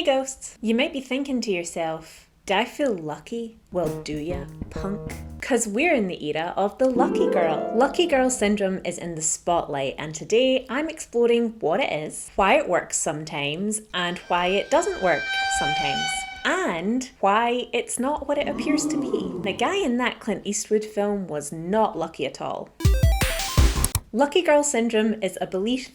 ghosts! You might be thinking to yourself, do I feel lucky? Well, do ya, punk? Because we're in the era of the lucky girl. Lucky girl syndrome is in the spotlight, and today I'm exploring what it is, why it works sometimes, and why it doesn't work sometimes. And why it's not what it appears to be. The guy in that Clint Eastwood film was not lucky at all. Lucky girl syndrome is a belief.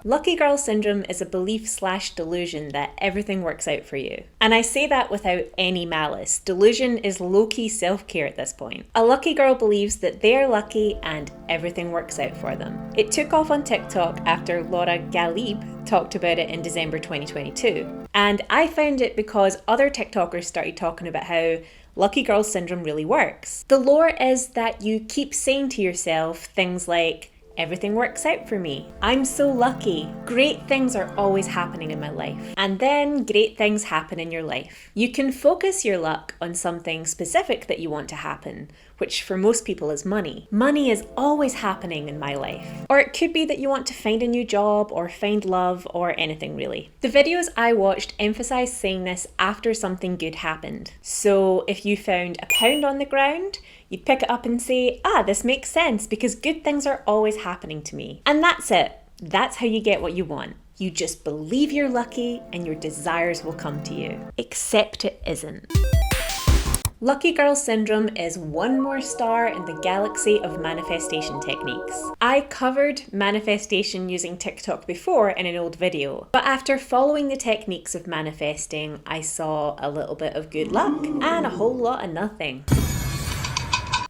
Lucky girl syndrome is a belief/delusion that everything works out for you. And I say that without any malice. Delusion is low-key self-care at this point. A lucky girl believes that they're lucky and everything works out for them. It took off on TikTok after Laura Galib talked about it in December 2022. And I found it because other TikTokers started talking about how lucky girl syndrome really works. The lore is that you keep saying to yourself things like, everything works out for me. I'm so lucky. Great things are always happening in my life. And then great things happen in your life. You can focus your luck on something specific that you want to happen, which for most people is money. Money is always happening in my life. Or it could be that you want to find a new job or find love or anything really. The videos I watched emphasise saying this after something good happened. So if you found £1 on the ground, you'd pick it up and say, this makes sense because good things are always happening to me. And that's it. That's how you get what you want. You just believe you're lucky and your desires will come to you. Except it isn't. Lucky girl syndrome is one more star in the galaxy of manifestation techniques. I covered manifestation using TikTok before in an old video, but after following the techniques of manifesting, I saw a little bit of good luck and a whole lot of nothing.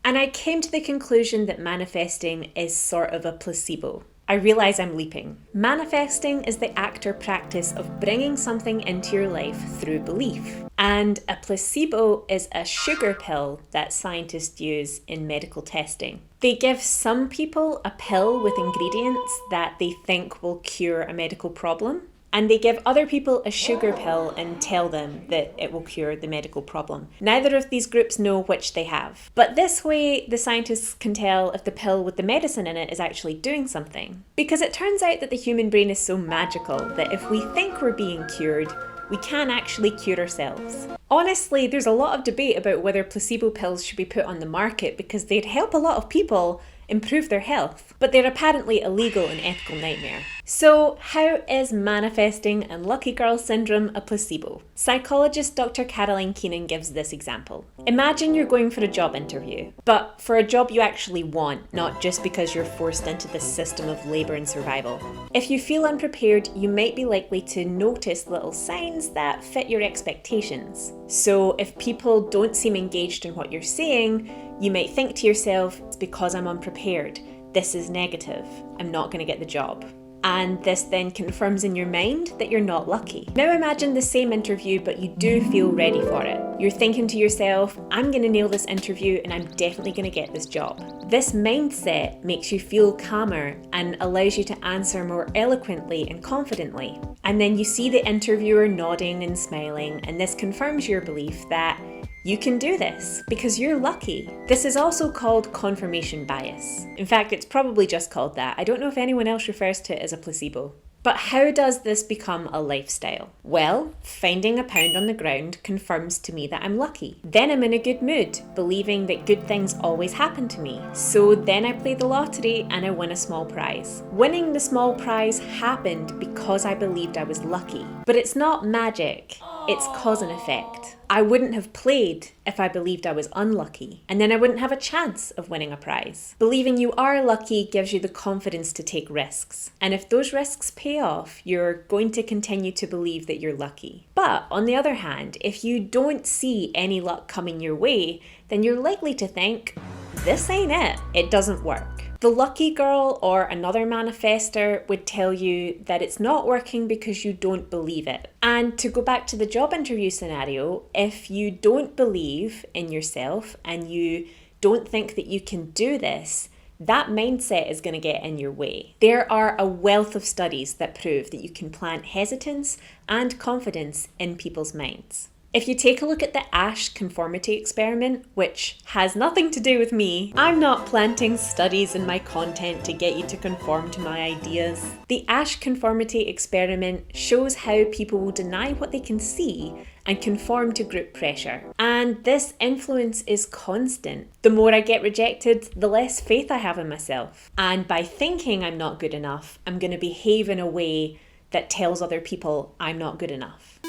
And I came to the conclusion that manifesting is sort of a placebo. I realise I'm leaping. Manifesting is the act or practice of bringing something into your life through belief. And a placebo is a sugar pill that scientists use in medical testing. They give some people a pill with ingredients that they think will cure a medical problem. And they give other people a sugar pill and tell them that it will cure the medical problem. Neither of these groups know which they have. But this way, the scientists can tell if the pill with the medicine in it is actually doing something. Because it turns out that the human brain is so magical that if we think we're being cured, we can actually cure ourselves. Honestly, there's a lot of debate about whether placebo pills should be put on the market because they'd help a lot of people improve their health, but they're apparently a legal and ethical nightmare. So how is manifesting and lucky girl syndrome a placebo? Psychologist Dr. Caroline Keenan gives this example. Imagine you're going for a job interview, but for a job you actually want, not just because you're forced into this system of labour and survival. If you feel unprepared, you might be likely to notice little signs that fit your expectations. So if people don't seem engaged in what you're saying, you might think to yourself, it's because I'm unprepared. This is negative. I'm not going to get the job. And this then confirms in your mind that you're not lucky. Now imagine the same interview, but you do feel ready for it. You're thinking to yourself, I'm going to nail this interview and I'm definitely going to get this job. This mindset makes you feel calmer and allows you to answer more eloquently and confidently. And then you see the interviewer nodding and smiling, and this confirms your belief that you can do this because you're lucky. This is also called confirmation bias. In fact, it's probably just called that. I don't know if anyone else refers to it as a placebo. But how does this become a lifestyle? Well, finding £1 on the ground confirms to me that I'm lucky. Then I'm in a good mood, believing that good things always happen to me. So then I play the lottery and I win a small prize. Winning the small prize happened because I believed I was lucky. But it's not magic, it's cause and effect. I wouldn't have played if I believed I was unlucky, and then I wouldn't have a chance of winning a prize. Believing you are lucky gives you the confidence to take risks, and if those risks pay off, you're going to continue to believe that you're lucky. But on the other hand, if you don't see any luck coming your way, then you're likely to think, this ain't it, it doesn't work. The lucky girl or another manifester would tell you that it's not working because you don't believe it. And to go back to the job interview scenario, if you don't believe in yourself and you don't think that you can do this, that mindset is going to get in your way. There are a wealth of studies that prove that you can plant hesitance and confidence in people's minds. If you take a look at the Ash conformity experiment, which has nothing to do with me, I'm not planting studies in my content to get you to conform to my ideas. The Ash conformity experiment shows how people will deny what they can see and conform to group pressure. And this influence is constant. The more I get rejected, the less faith I have in myself. And by thinking I'm not good enough, I'm going to behave in a way that tells other people I'm not good enough.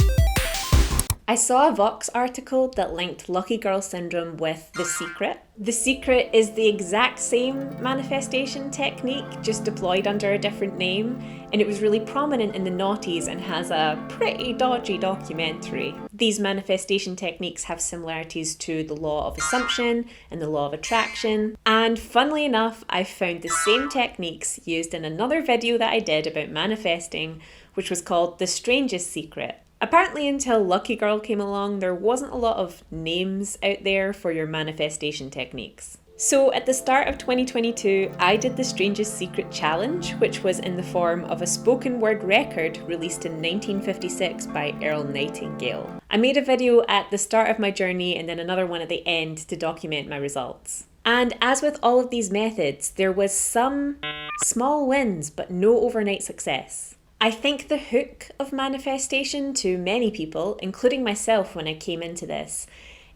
I saw a Vox article that linked lucky girl syndrome with The Secret. The Secret is the exact same manifestation technique, just deployed under a different name, and it was really prominent in the noughties and has a pretty dodgy documentary. These manifestation techniques have similarities to the law of assumption and the law of attraction, and funnily enough, I found the same techniques used in another video that I did about manifesting, which was called The Strangest Secret. Apparently, until Lucky Girl came along, there wasn't a lot of names out there for your manifestation techniques. So at the start of 2022, I did the Strangest Secret Challenge, which was in the form of a spoken word record released in 1956 by Earl Nightingale. I made a video at the start of my journey and then another one at the end to document my results. And as with all of these methods, there was some small wins, but no overnight success. I think the hook of manifestation to many people, including myself when I came into this,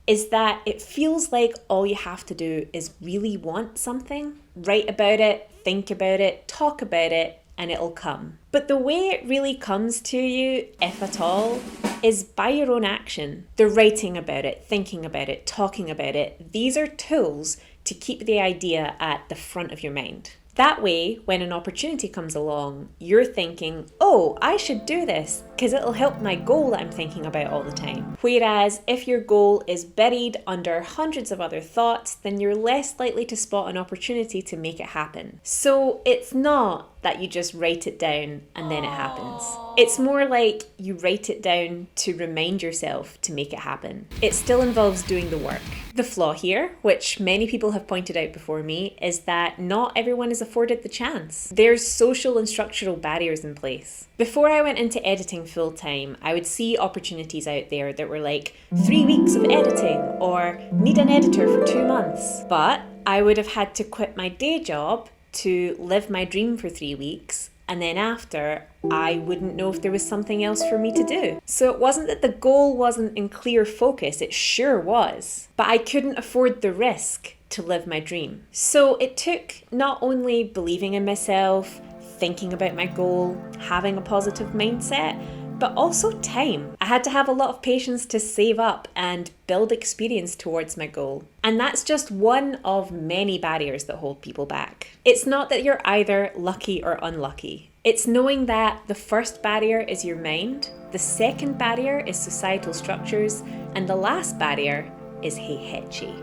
is that it feels like all you have to do is really want something, write about it, think about it, talk about it, and it'll come. But the way it really comes to you, if at all, is by your own action. The writing about it, thinking about it, talking about it, these are tools to keep the idea at the front of your mind. That way, when an opportunity comes along, you're thinking, oh, I should do this because it'll help my goal that I'm thinking about all the time. Whereas if your goal is buried under hundreds of other thoughts, then you're less likely to spot an opportunity to make it happen. So it's not that you just write it down and then it happens. It's more like you write it down to remind yourself to make it happen. It still involves doing the work. The flaw here, which many people have pointed out before me, is that not everyone is afforded the chance. There's social and structural barriers in place. Before I went into editing full time, I would see opportunities out there that were like 3 weeks of editing or need an editor for 2 months. But I would have had to quit my day job to live my dream for 3 weeks, and then after, I wouldn't know if there was something else for me to do. So it wasn't that the goal wasn't in clear focus, it sure was, but I couldn't afford the risk to live my dream. So it took not only believing in myself, thinking about my goal, having a positive mindset, but also time. I had to have a lot of patience to save up and build experience towards my goal. And that's just one of many barriers that hold people back. It's not that you're either lucky or unlucky. It's knowing that the first barrier is your mind, the second barrier is societal structures, and the last barrier is heihechi.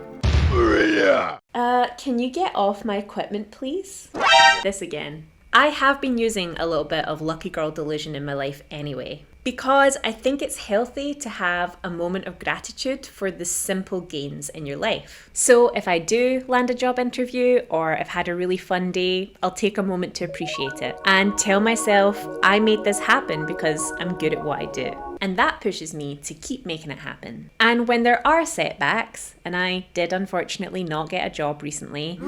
Can you get off my equipment, please? This again. I have been using a little bit of lucky girl delusion in my life anyway, because I think it's healthy to have a moment of gratitude for the simple gains in your life. So if I do land a job interview or I've had a really fun day, I'll take a moment to appreciate it and tell myself I made this happen because I'm good at what I do. And that pushes me to keep making it happen. And when there are setbacks, and I did unfortunately not get a job recently,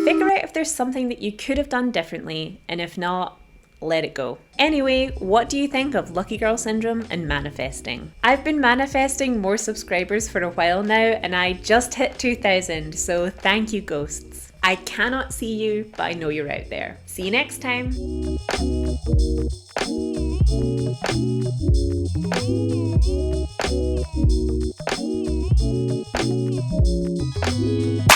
figure out if there's something that you could have done differently, and if not, let it go. Anyway, what do you think of Lucky Girl Syndrome and manifesting? I've been manifesting more subscribers for a while now, and I just hit 2,000, so thank you, ghosts. I cannot see you, but I know you're out there. See you next time.